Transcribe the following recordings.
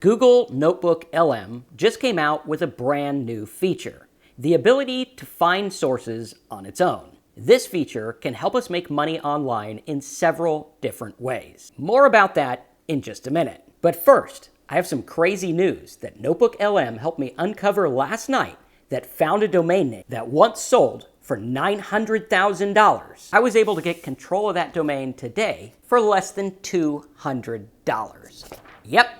Google Notebook LM just came out with a brand new feature, the ability to find sources on its own. This feature can help us make money online in several different ways. More about that in just a minute. But first, I have some crazy news that Notebook LM helped me uncover last night that found a domain name that once sold for $900,000. I was able to get control of that domain today for less than $200. Yep.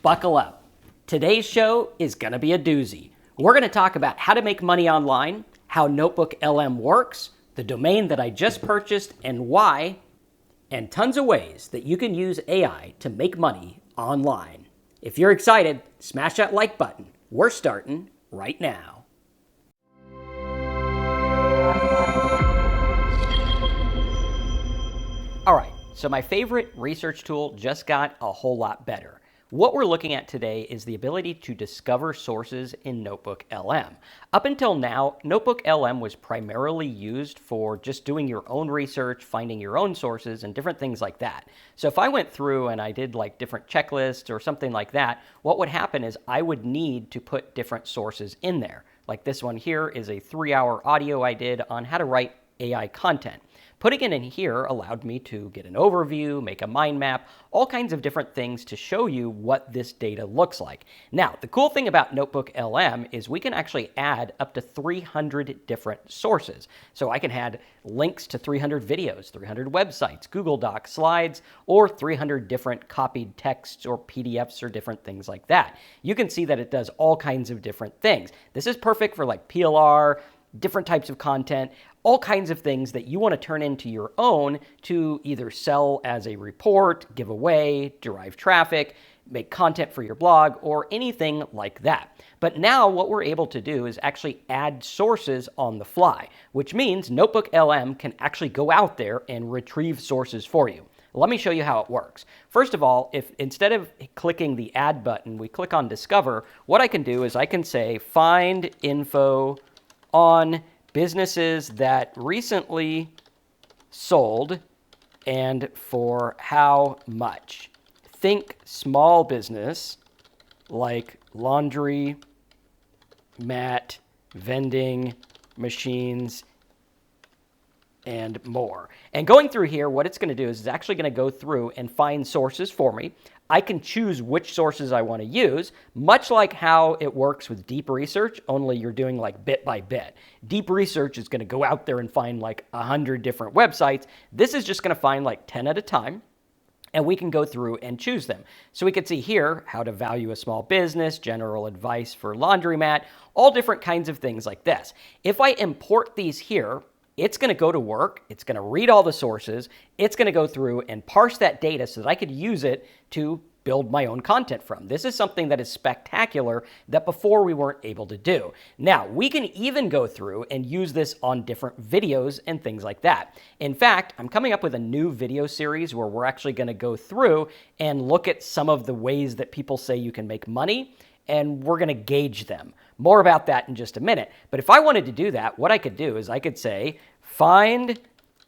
Buckle up. Today's show is going to be a doozy. We're going to talk about how to make money online, how Notebook LM works, the domain that I just purchased and why, and tons of ways that you can use AI to make money online. If you're excited, smash that like button. We're starting right now. All right, so my favorite research tool just got a whole lot better. What we're looking at today is the ability to discover sources in Notebook LM. Up until now, Notebook LM was primarily used for just doing your own research, finding your own sources, and different things like that. So if I went through and I did like different checklists or something like that, what would happen is I would need to put different sources in there. Like this one here is a 3-hour audio I did on how to write AI content. Putting it in here allowed me to get an overview, make a mind map, all kinds of different things to show you what this data looks like. Now, the cool thing about Notebook LM is we can actually add up to 300 different sources. So I can add links to 300 videos, 300 websites, Google Docs, slides, or 300 different copied texts or PDFs or different things like that. You can see that it does all kinds of different things. This is perfect for like PLR, different types of content, all kinds of things that you want to turn into your own to either sell as a report, give away, derive traffic, make content for your blog, or anything like that. But now what we're able to do is actually add sources on the fly, which means Notebook LM can actually go out there and retrieve sources for you. Let me show you how it works. First of all, if instead of clicking the add button, we click on discover, what I can do is I can say find info on businesses that recently sold and for how much. Think small business like laundry, mat, vending machines, and more. And going through here, what it's going to do is it's actually going to go through and find sources for me. I can choose which sources I want to use, much like how it works with deep research, only you're doing like bit by bit. Deep research is going to go out there and find like 100 different websites. This is just going to find like 10 at a time, and we can go through and choose them. So we can see here how to value a small business, general advice for laundromat, all different kinds of things like this. If I import these here, it's going to go to work, it's going to read all the sources, it's going to go through and parse that data so that I could use it to build my own content from. This is something that is spectacular that before we weren't able to do. Now, we can even go through and use this on different videos and things like that. In fact, I'm coming up with a new video series where we're actually going to go through and look at some of the ways that people say you can make money, and we're going to gauge them. More about that in just a minute. But if I wanted to do that, what I could do is I could say, find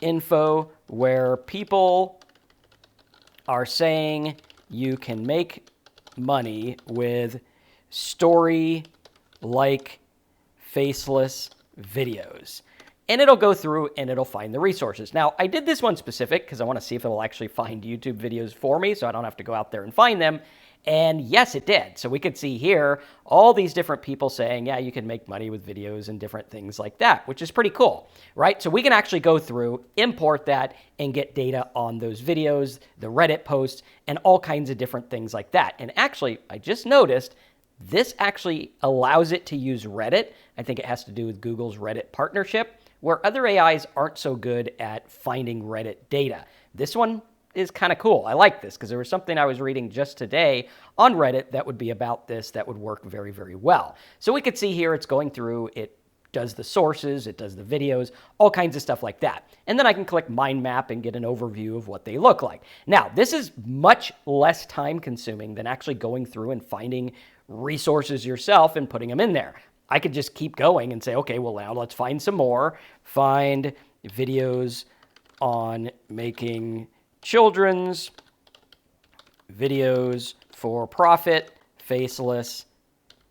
info where people are saying you can make money with story-like faceless videos. And it'll go through and it'll find the resources. Now, I did this one specific because I want to see if it'll actually find YouTube videos for me so I don't have to go out there and find them. And yes, it did. So we could see here all these different people saying, yeah, you can make money with videos and different things like that, which is pretty cool, right? So we can actually go through, import that, and get data on those videos, the Reddit posts, and all kinds of different things like that. And actually, I just noticed this actually allows it to use Reddit. I think it has to do with Google's Reddit partnership, where other AIs aren't so good at finding Reddit data. This one is kind of cool. I like this because there was something I was reading just today on Reddit that would be about this that would work very, very well. So we could see here it's going through, it does the sources, it does the videos, all kinds of stuff like that. And then I can click mind map and get an overview of what they look like. Now, this is much less time consuming than actually going through and finding resources yourself and putting them in there. I could just keep going and say, okay, well now let's find some more. Find videos on making children's videos for profit faceless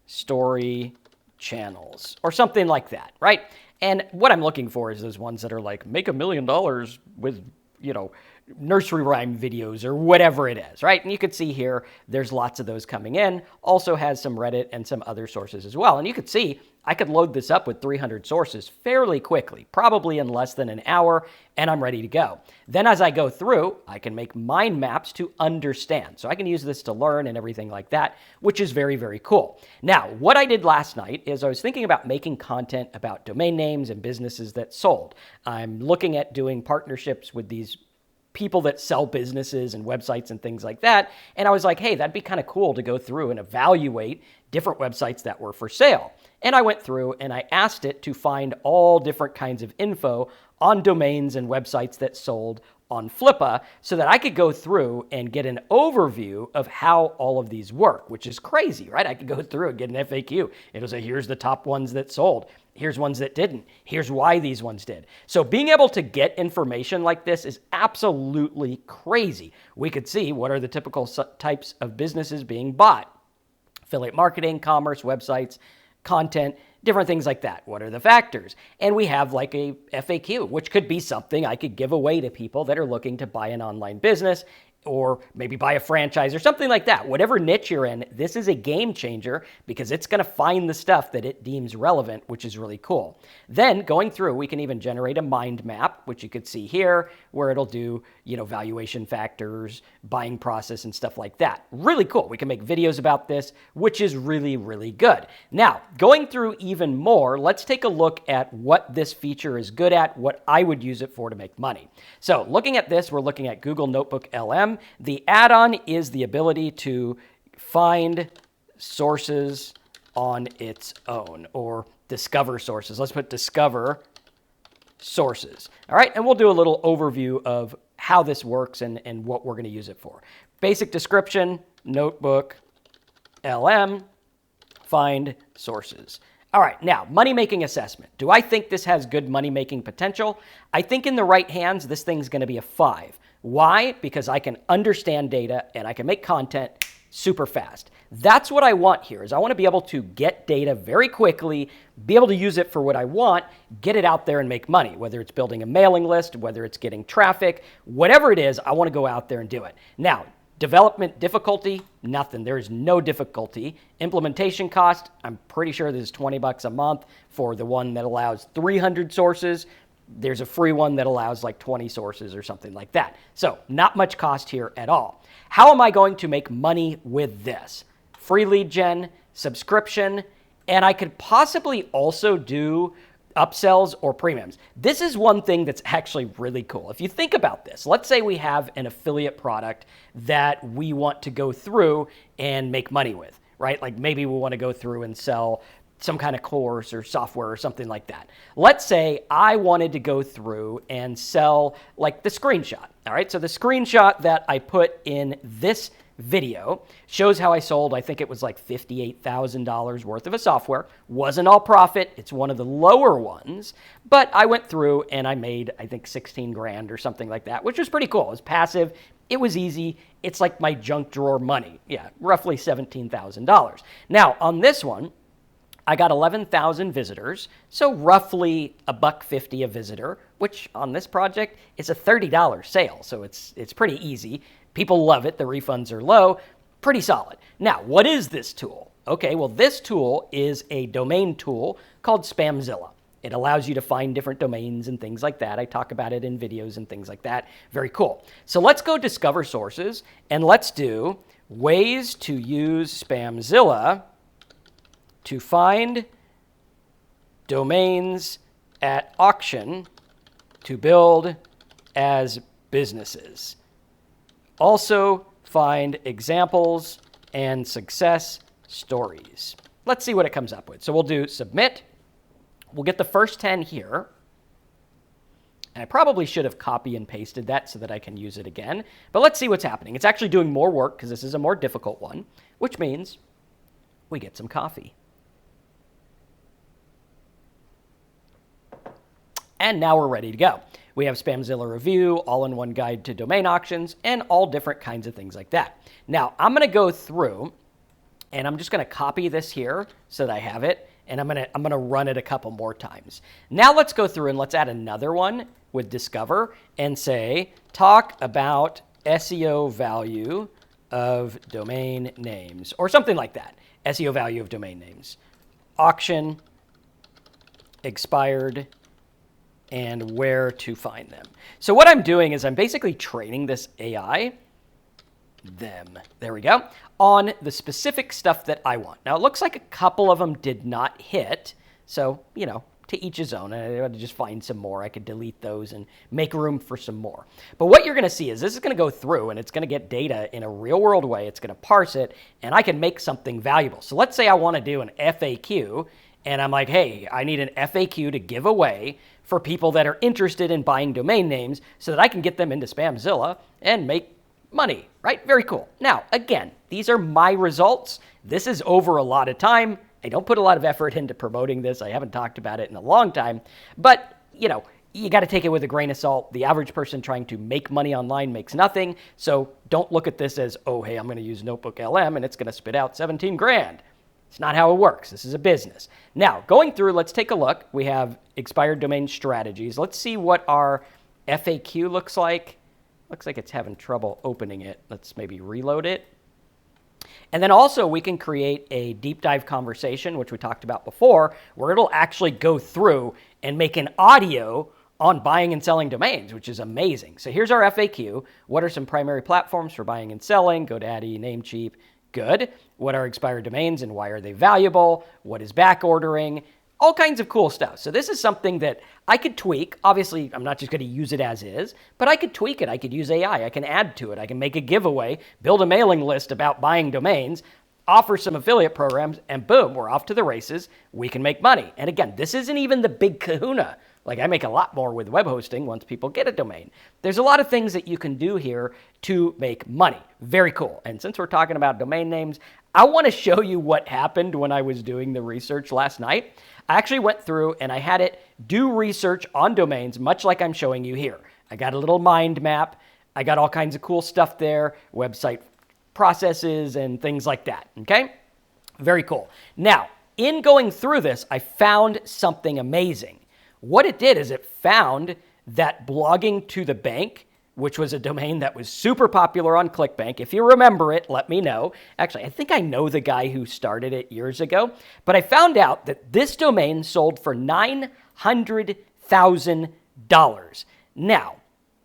story channels or something like that, right? And what I'm looking for is those ones that are like, make $1 million with, nursery rhyme videos or whatever it is, right? And you could see here, there's lots of those coming in. Also has some Reddit and some other sources as well. And you could see I could load this up with 300 sources fairly quickly, probably in less than an hour, and I'm ready to go. Then as I go through, I can make mind maps to understand. So I can use this to learn and everything like that, which is very, very cool. Now, what I did last night is I was thinking about making content about domain names and businesses that sold. I'm looking at doing partnerships with these people that sell businesses and websites and things like that. And I was like, hey, that'd be kind of cool to go through and evaluate different websites that were for sale. And I went through and I asked it to find all different kinds of info on domains and websites that sold on Flippa so that I could go through and get an overview of how all of these work, which is crazy, right? I could go through and get an FAQ. It'll say, here's the top ones that sold. Here's ones that didn't. Here's why these ones did. So being able to get information like this is absolutely crazy. We could see what are the typical types of businesses being bought. Affiliate marketing, commerce, websites, content, different things like that. What are the factors? And we have like a FAQ, which could be something I could give away to people that are looking to buy an online business or maybe buy a franchise or something like that. Whatever niche you're in, this is a game changer because it's going to find the stuff that it deems relevant, which is really cool. Then going through, we can even generate a mind map, which you could see here, where it'll do, valuation factors, buying process, and stuff like that. Really cool. We can make videos about this, which is really, really good. Now, going through even more, let's take a look at what this feature is good at, what I would use it for to make money. So looking at this, we're looking at Google Notebook LM. The add-on is the ability to find sources on its own or discover sources. Let's put discover sources. All right, and we'll do a little overview of how this works and what we're going to use it for. Basic description, Notebook LM, find sources. All right, now, money-making assessment. Do I think this has good money-making potential? I think in the right hands, this thing's going to be a 5. Why? Because I can understand data and I can make content super fast. That's what I want here, is I want to be able to get data very quickly, be able to use it for what I want, get it out there and make money, whether it's building a mailing list, whether it's getting traffic, whatever it is, I want to go out there and do it. Now, development difficulty, nothing. There is no difficulty. Implementation cost, I'm pretty sure this is $20 a month for the one that allows 300 sources. There's a free one that allows like 20 sources or something like that. So not much cost here at all. How am I going to make money with this? Free lead gen, subscription, and I could possibly also do upsells or premiums. This is one thing that's actually really cool. If you think about this, let's say we have an affiliate product that we want to go through and make money with, right? Like maybe we want to go through and sell some kind of course or software or something like that. Let's say I wanted to go through and sell like the screenshot. All right, so the screenshot that I put in this video shows how I sold, I think it was like $58,000 worth of a software. Wasn't all profit. It's one of the lower ones, but I went through and I made, I think 16 grand or something like that, which was pretty cool. It was passive. It was easy. It's like my junk drawer money. Yeah, roughly $17,000. Now on this one, I got 11,000 visitors, so roughly $1.50 a visitor, which on this project is a $30 sale, so it's pretty easy. People love it. The refunds are low. Pretty solid. Now, what is this tool? Okay, well, this tool is a domain tool called Spamzilla. It allows you to find different domains and things like that. I talk about it in videos and things like that. Very cool. So let's go discover sources, and let's do ways to use Spamzilla to find domains at auction to build as businesses. Also find examples and success stories. Let's see what it comes up with. So we'll do submit. We'll get the first 10 here. And I probably should have copy and pasted that so that I can use it again. But let's see what's happening. It's actually doing more work because this is a more difficult one, which means we get some coffee. And now we're ready to go. We have Spamzilla Review, all-in-one guide to domain auctions, and all different kinds of things like that. Now, I'm going to go through, and I'm just going to copy this here so that I have it, and I'm going to run it a couple more times. Now let's go through and let's add another one with Discover and say, talk about SEO value of domain names, or something like that. SEO value of domain names. Auction, expired, and where to find them. So what I'm doing is I'm basically training this AI, there we go, on the specific stuff that I want. Now, it looks like a couple of them did not hit. So, you know, to each his own. I had to just find some more. I could delete those and make room for some more. But what you're going to see is this is going to go through and it's going to get data in a real world way. It's going to parse it and I can make something valuable. So let's say I want to do an FAQ and I'm like, hey, I need an FAQ to give away for people that are interested in buying domain names so that I can get them into Spamzilla and make money, right? Very cool. Now, again, these are my results. This is over a lot of time. I don't put a lot of effort into promoting this. I haven't talked about it in a long time, but you know, you got to take it with a grain of salt. The average person trying to make money online makes nothing. So don't look at this as, oh, hey, I'm going to use Notebook LM and it's going to spit out 17 grand. It's not how it works. This is a business. Now, going through, let's take a look. We have expired domain strategies. Let's see what our FAQ looks like. Looks like it's having trouble opening it. Let's maybe reload it. And then also we can create a deep dive conversation, which we talked about before, where it'll actually go through and make an audio on buying and selling domains, which is amazing. So here's our FAQ. What are some primary platforms for buying and selling? GoDaddy, Namecheap. Good. What are expired domains and why are they valuable? What is back ordering? All kinds of cool stuff. So this is something that I could tweak. Obviously, I'm not just going to use it as is, but I could tweak it. I could use AI. I can add to it. I can make a giveaway, build a mailing list about buying domains, offer some affiliate programs, and boom, we're off to the races. We can make money. And again, this isn't even the big kahuna. Like I make a lot more with web hosting once people get a domain. There's a lot of things that you can do here to make money. Very cool. And since we're talking about domain names, I want to show you what happened when I was doing the research last night. I actually went through and I had it do research on domains, much like I'm showing you here. I got a little mind map. I got all kinds of cool stuff there, website processes and things like that, okay? Very cool. Now, in going through this, I found something amazing. What it did is it found that blogging to the bank, which was a domain that was super popular on ClickBank. If you remember it, let me know. Actually, I think I know the guy who started it years ago, but I found out that this domain sold for $900,000. Now,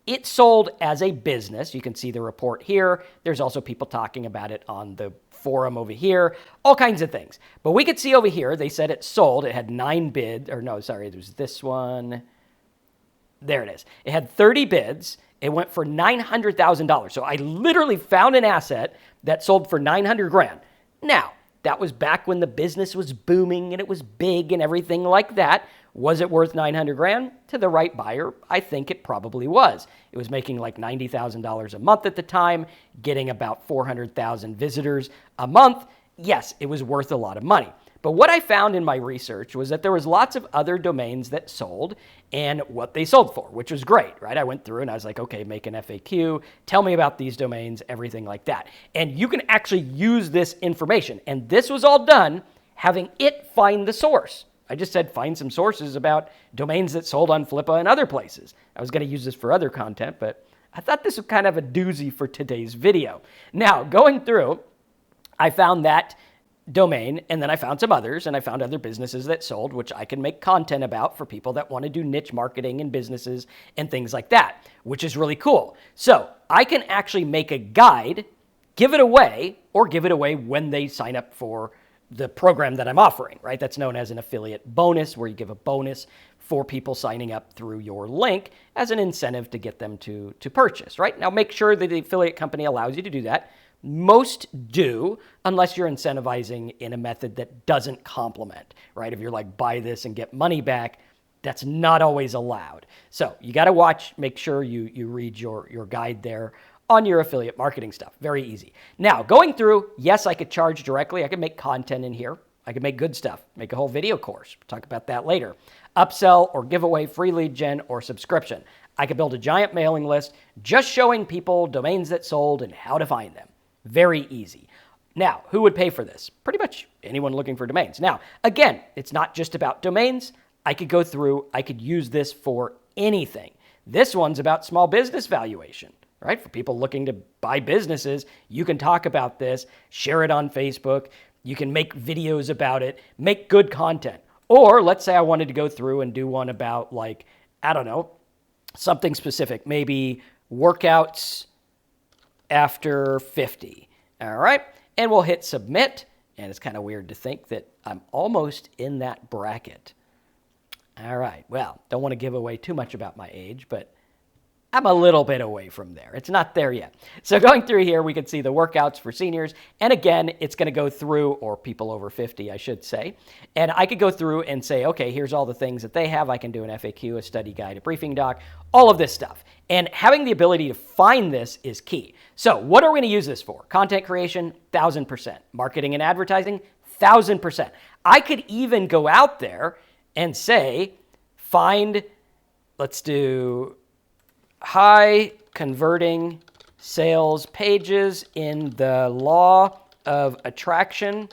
it sold as a business. You can see the report here. There's also people talking about it on the forum over here, all kinds of things. But we could see over here, they said it sold. It had 9 bids, or no, sorry, it was this one. There it is. It had 30 bids. It went for $900,000. So I literally found an asset that sold for 900 grand. Now, that was back when the business was booming and it was big and everything like that. Was it worth 900 grand? To the right buyer, I think it probably was. It was making like $90,000 a month at the time, getting about 400,000 visitors a month. Yes, it was worth a lot of money. But what I found in my research was that there was lots of other domains that sold and what they sold for, which was great, right? I went through and I was like, okay, make an FAQ, tell me about these domains, everything like that. And you can actually use this information. And this was all done having it find the source. I just said find some sources about domains that sold on Flippa and other places. I was going to use this for other content, but I thought this was kind of a doozy for today's video. Now, going through, I found that domain, and then I found some others, and I found other businesses that sold, which I can make content about for people that want to do niche marketing and businesses and things like that, which is really cool. So I can actually make a guide, give it away, or give it away when they sign up for the program that I'm offering, right? That's known as an affiliate bonus, where you give a bonus for people signing up through your link as an incentive to get them to purchase, right? Now, make sure that the affiliate company allows you to do that. Most do, unless you're incentivizing in a method that doesn't complement, right? If you're like, buy this and get money back, that's not always allowed. So you got to watch, make sure you read your guide there on your affiliate marketing stuff. Very easy. Now, going through, yes, I could charge directly. I could make content in here. I could make good stuff, make a whole video course. We'll talk about that later. Upsell or giveaway, free lead gen or subscription. I could build a giant mailing list just showing people domains that sold and how to find them. Very easy. Now, who would pay for this? Pretty much anyone looking for domains. Now, again, it's not just about domains. I could go through, I could use this for anything. This one's about small business valuation, right? For people looking to buy businesses, you can talk about this, share it on Facebook. You can make videos about it, make good content. Or let's say I wanted to go through and do one about like, I don't know, something specific, maybe workouts after 50. All right. And we'll hit submit. And it's kind of weird to think that I'm almost in that bracket. All right. Well, don't want to give away too much about my age, but I'm a little bit away from there. It's not there yet. So going through here, we can see the workouts for seniors. And again, it's going to go through, or people over 50, I should say. And I could go through and say, okay, here's all the things that they have. I can do an FAQ, a study guide, a briefing doc, all of this stuff. And having the ability to find this is key. So what are we going to use this for? Content creation, 1,000%. Marketing and advertising, 1,000%. I could even go out there and say, find, let's do high converting sales pages in the law of attraction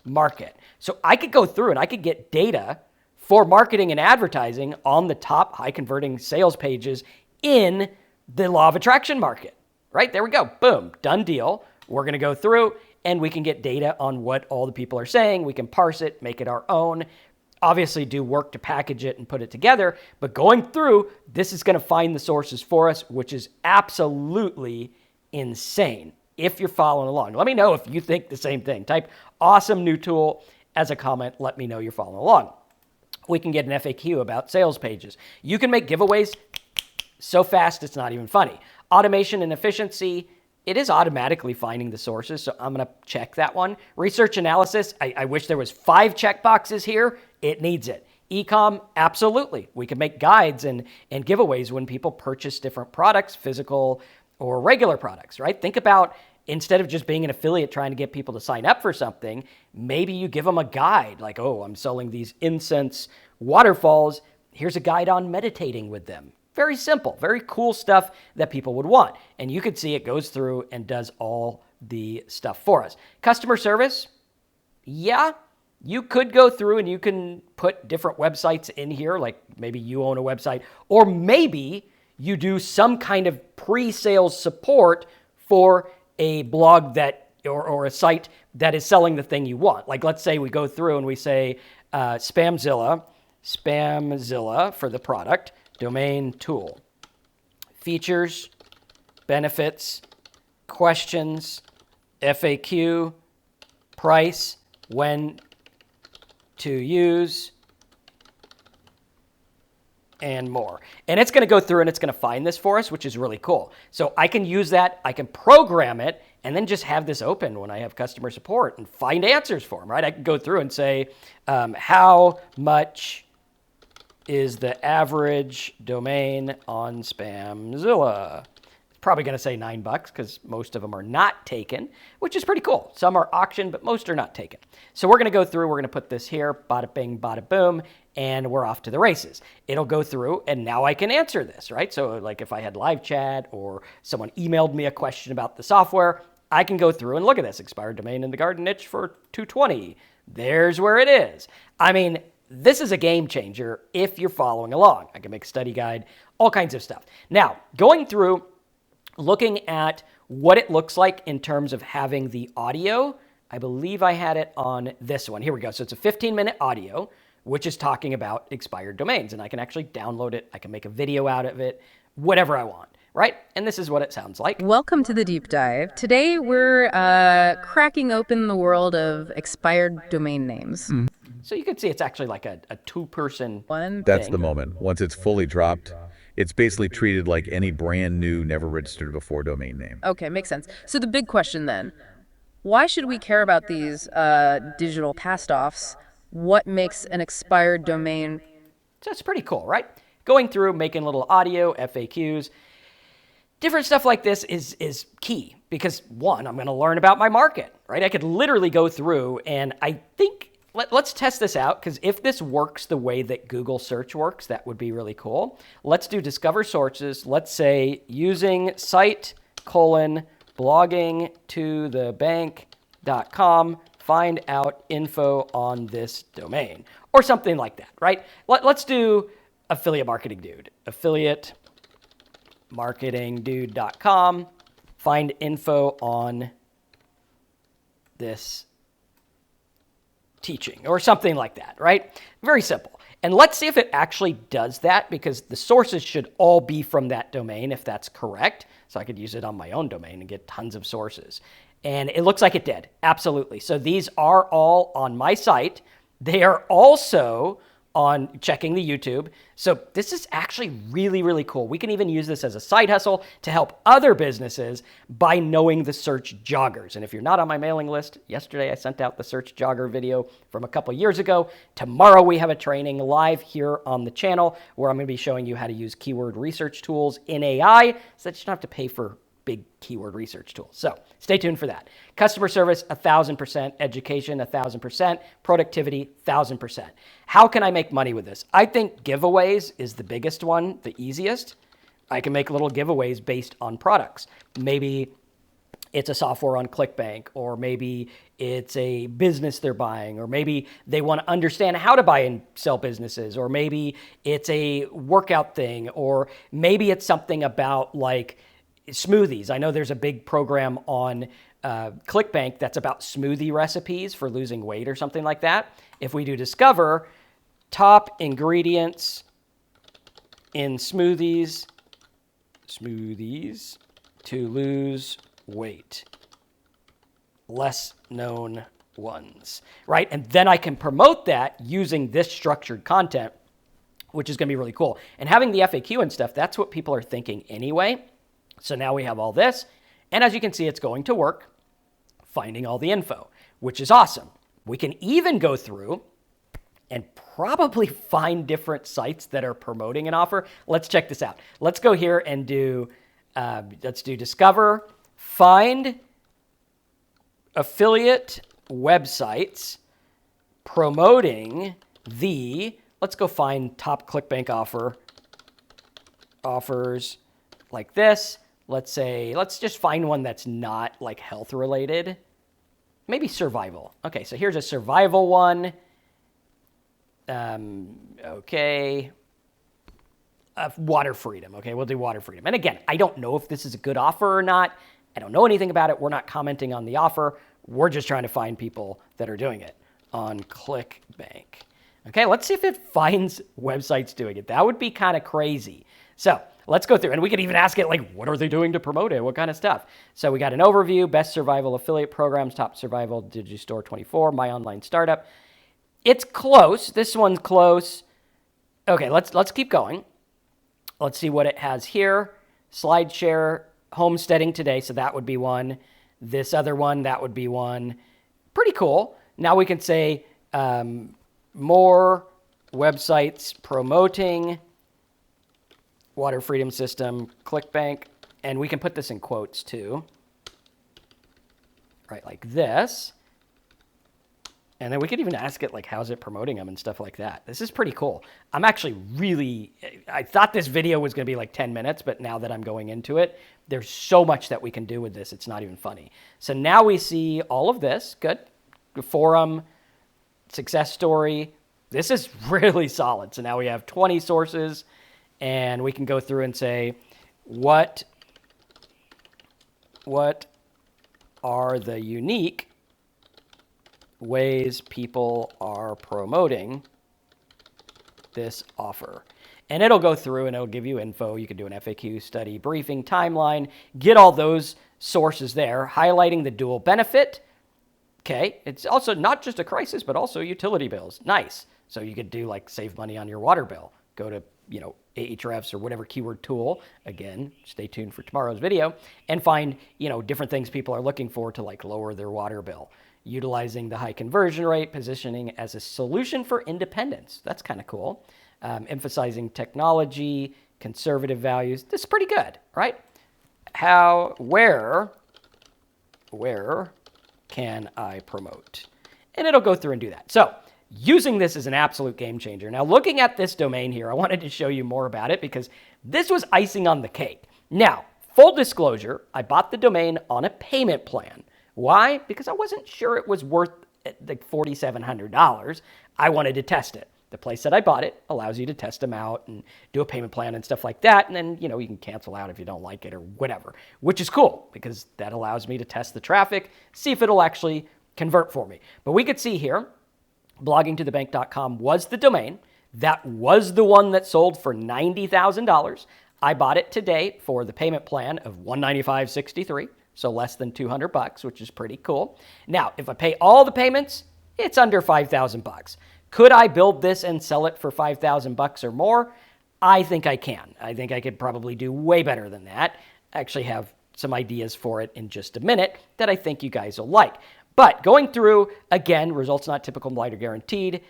market. So I could go through and I could get data for marketing and advertising on the top high converting sales pages in the law of attraction market, right? There we go. Boom, done deal. We're going to go through and we can get data on what all the people are saying. We can parse it, make it our own. Obviously do work to package it and put it together, but going through, this is going to find the sources for us, which is absolutely insane if you're following along. Let me know if you think the same thing. Type awesome new tool as a comment. Let me know you're following along. We can get an FAQ about sales pages. You can make giveaways so fast it's not even funny. Automation and efficiency, it is automatically finding the sources, so I'm going to check that one. Research analysis, I wish there was 5 checkboxes here. It needs it. E-com, absolutely. We can make guides and giveaways when people purchase different products, physical or regular products, right? Think about, instead of just being an affiliate trying to get people to sign up for something, maybe you give them a guide like, oh, I'm selling these incense waterfalls. Here's a guide on meditating with them. Very simple, very cool stuff that people would want. And you could see it goes through and does all the stuff for us. Customer service, yeah, you could go through and you can put different websites in here, like maybe you own a website, or maybe you do some kind of pre-sales support for a blog that or a site that is selling the thing you want. Like let's say we go through and we say Spamzilla for the product, domain tool, features, benefits, questions, FAQ, price, when to use, and more. And it's going to go through and it's going to find this for us, which is really cool. So I can use that, I can program it, and then just have this open when I have customer support and find answers for them, right? I can go through and say, how much is the average domain on Spamzilla? It's probably going to say $9 because most of them are not taken, which is pretty cool. Some are auctioned, but most are not taken. So we're going to go through, we're going to put this here, bada bing, bada boom, and we're off to the races. It'll go through, and now I can answer this, right? So like if I had live chat or someone emailed me a question about the software, I can go through and look at this. Expired domain in the garden niche for $220. There's where it is. I mean, this is a game changer if you're following along. I can make a study guide, all kinds of stuff. Now, going through, looking at what it looks like in terms of having the audio, I believe I had it on this one. Here we go. So it's a 15-minute audio, which is talking about expired domains. And I can actually download it. I can make a video out of it, whatever I want, right? And this is what it sounds like. Welcome to the deep dive. Today, we're cracking open the world of expired domain names. So you can see it's actually like a two-person That's the moment. Once it's fully dropped, it's basically treated like any brand new, never registered before domain name. Okay, makes sense. So the big question then, why should we care about these digital pass-offs? What makes an expired domain? So it's pretty cool, right? Going through, making little audio, FAQs, different stuff like this is key because, one, I'm going to learn about my market, right? I could literally go through, and I think let's test this out, because if this works the way that Google search works, that would be really cool. Let's do discover sources. Let's say using site blogging to the bank.com, find out info on this domain, or something like that, right? Let's do affiliate marketing dude, affiliatemarketingdude.com, find info on this teaching, or something like that, right? Very simple. And let's see if it actually does that, because the sources should all be from that domain if that's correct. So I could use it on my own domain and get tons of sources. And it looks like it did. Absolutely. So these are all on my site. They are also on checking the YouTube. So this is actually really, really cool. We can even use this as a side hustle to help other businesses by knowing the search joggers. And if you're not on my mailing list, yesterday I sent out the search jogger video from a couple years ago. Tomorrow we have a training live here on the channel where I'm going to be showing you how to use keyword research tools in AI so that you don't have to pay for big keyword research tools. So stay tuned for that. Customer service, 1,000%. Education, 1,000%. Productivity, 1,000%. How can I make money with this? I think giveaways is the biggest one, the easiest. I can make little giveaways based on products. Maybe it's a software on ClickBank, or maybe it's a business they're buying, or maybe they want to understand how to buy and sell businesses, or maybe it's a workout thing, or maybe it's something about like smoothies. I know there's a big program on ClickBank that's about smoothie recipes for losing weight or something like that. If we do discover top ingredients in smoothies to lose weight, less known ones, right? And then I can promote that using this structured content, which is going to be really cool. And having the FAQ and stuff, that's what people are thinking anyway. So now we have all this, and as you can see, it's going to work, finding all the info, which is awesome. We can even go through and probably find different sites that are promoting an offer. Let's check this out. Let's go here and let's do discover, find affiliate websites promoting let's go find top ClickBank offers like this. Let's just find one that's not like health related. Maybe survival. Okay, so here's a survival one. Okay. Water freedom. Okay, we'll do water freedom. And again, I don't know if this is a good offer or not. I don't know anything about it. We're not commenting on the offer. We're just trying to find people that are doing it on ClickBank. Okay, let's see if it finds websites doing it. That would be kind of crazy. So let's go through, and we could even ask it, like, what are they doing to promote it? What kind of stuff? So we got an overview, best survival affiliate programs, top survival Digistore 24, my online startup. It's close. This one's close. Okay, let's keep going. Let's see what it has here. SlideShare, homesteading today, so that would be one. This other one, that would be one. Pretty cool. Now we can say more websites promoting water freedom system, ClickBank, and we can put this in quotes too, right, like this. And then we could even ask it, like, how's it promoting them and stuff like that. This is pretty cool. I'm actually I thought this video was going to be like 10 minutes, but now that I'm going into it, there's so much that we can do with this. It's not even funny. So now we see all of this. Good. Forum, success story. This is really solid. So now we have 20 sources. And we can go through and say, what are the unique ways people are promoting this offer? And it'll go through and it'll give you info. You can do an FAQ, study, briefing, timeline, get all those sources there, highlighting the dual benefit. Okay, it's also not just a crisis, but also utility bills. Nice. So you could do like save money on your water bill. Go to, Ahrefs or whatever keyword tool, again, stay tuned for tomorrow's video, and find, different things people are looking for to like lower their water bill. Utilizing the high conversion rate, positioning as a solution for independence. That's kind of cool. Emphasizing technology, conservative values. This is pretty good, right? Where can I promote? And it'll go through and do that. So using this is an absolute game changer. Now, looking at this domain here, I wanted to show you more about it because this was icing on the cake. Now, full disclosure, I bought the domain on a payment plan. Why? Because I wasn't sure it was worth like $4,700. I wanted to test it. The place that I bought it allows you to test them out and do a payment plan and stuff like that. And then, you can cancel out if you don't like it or whatever, which is cool because that allows me to test the traffic, see if it'll actually convert for me. But we could see here, bloggingtothebank.com was the domain. That was the one that sold for $90,000. I bought it today for the payment plan of $195.63, so less than $200, which is pretty cool. Now, if I pay all the payments, it's under $5,000. Could I build this and sell it for $5,000 or more? I think I can. I think I could probably do way better than that. I actually have some ideas for it in just a minute that I think you guys will like. But going through, again, results not typical, light, or guaranteed.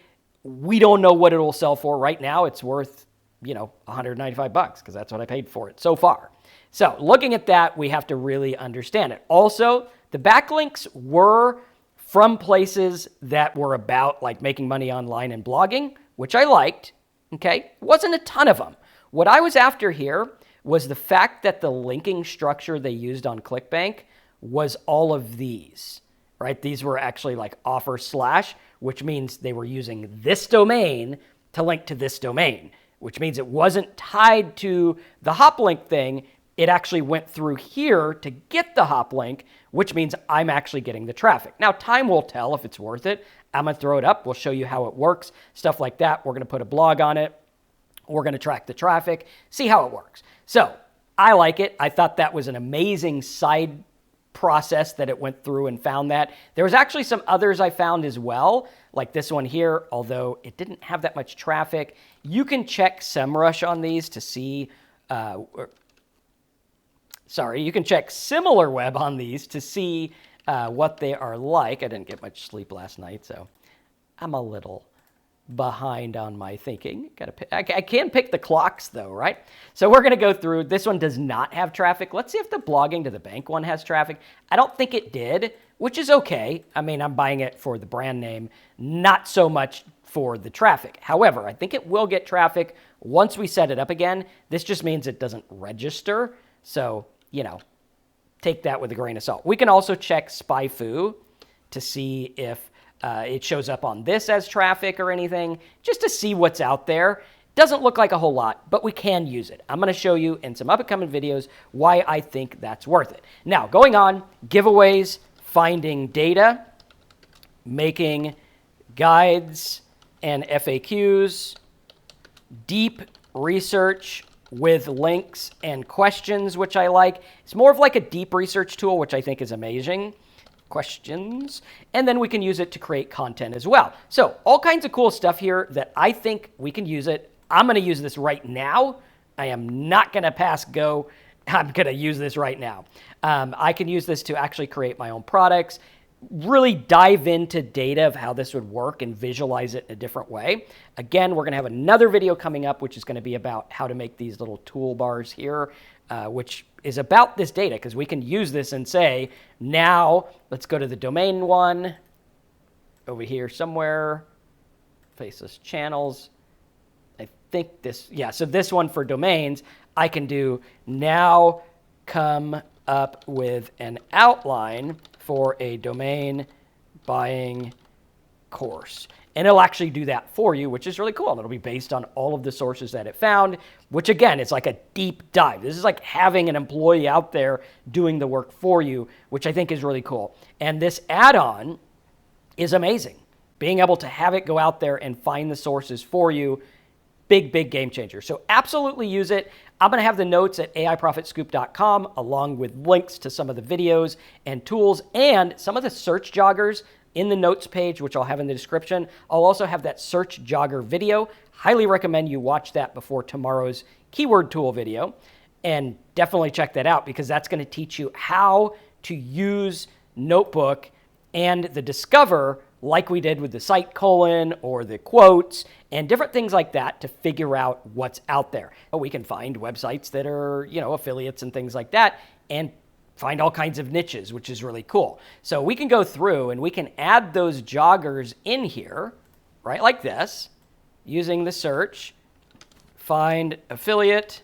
We don't know what it will sell for right now. It's worth, $195 because that's what I paid for it so far. So looking at that, we have to really understand it. Also, the backlinks were from places that were about like making money online and blogging, which I liked, okay? Wasn't a ton of them. What I was after here was the fact that the linking structure they used on ClickBank was all of these, right? These were actually like offer slash, which means they were using this domain to link to this domain, which means it wasn't tied to the hop link thing. It actually went through here to get the hop link, which means I'm actually getting the traffic. Now, time will tell if it's worth it. I'm going to throw it up. We'll show you how it works, stuff like that. We're going to put a blog on it. We're going to track the traffic, see how it works. So I like it. I thought that was an amazing side process that it went through and found that. There was actually some others I found as well, like this one here, although it didn't have that much traffic. You can check SEMrush on these to see... you can check SimilarWeb on these to see what they are like. I didn't get much sleep last night, so I'm a little behind on my thinking. I can pick the clocks, though, right? So we're going to go through. This one does not have traffic. Let's see if the Blogging to the Bank one has traffic. I don't think it did, which is okay. I mean, I'm buying it for the brand name, not so much for the traffic. However, I think it will get traffic once we set it up again. This just means it doesn't register, so... take that with a grain of salt. We can also check SpyFu to see if it shows up on this as traffic or anything, just to see what's out there. Doesn't look like a whole lot, but we can use it. I'm going to show you in some upcoming videos why I think that's worth it. Now, going on, giveaways, finding data, making guides and FAQs, deep research with links and questions, which I like. It's more of like a deep research tool, which I think is amazing. Questions. And then we can use it to create content as well. So all kinds of cool stuff here that I think we can use it. I'm going to use this right now. I am not going to pass go. I'm going to use this right now. I can use this to actually create my own products, really dive into data of how this would work and visualize it in a different way. Again, we're going to have another video coming up, which is going to be about how to make these little toolbars here, which is about this data, because we can use this and say, now let's go to the domain one over here somewhere, faceless channels. I think this, yeah, so this one for domains, I can do now come up with an outline for a domain buying course. And it'll actually do that for you, which is really cool. It'll be based on all of the sources that it found, which again, is like a deep dive. This is like having an employee out there doing the work for you, which I think is really cool. And this add-on is amazing. Being able to have it go out there and find the sources for you, big, big game changer. So absolutely use it. I'm going to have the notes at aiprofitscoop.com along with links to some of the videos and tools and some of the search joggers in the notes page, which I'll have in the description. I'll also have that search jogger video. Highly recommend you watch that before tomorrow's keyword tool video. And definitely check that out, because that's going to teach you how to use Notebook and the Discover like we did with the site colon or the quotes and different things like that to figure out what's out there. But we can find websites that are, affiliates and things like that, and find all kinds of niches, which is really cool. So we can go through and we can add those joggers in here. right like this, using the search, find affiliate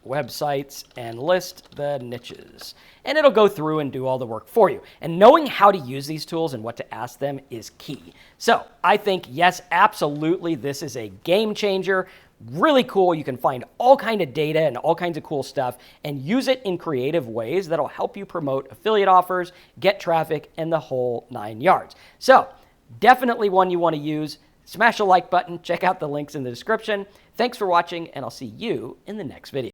websites and list the niches. And it'll go through and do all the work for you. And knowing how to use these tools and what to ask them is key. So I think, yes, absolutely, this is a game changer. Really cool. You can find all kind of data and all kinds of cool stuff and use it in creative ways that'll help you promote affiliate offers, get traffic, and the whole 9 yards. So definitely one you want to use. Smash the like button. Check out the links in the description. Thanks for watching, and I'll see you in the next video.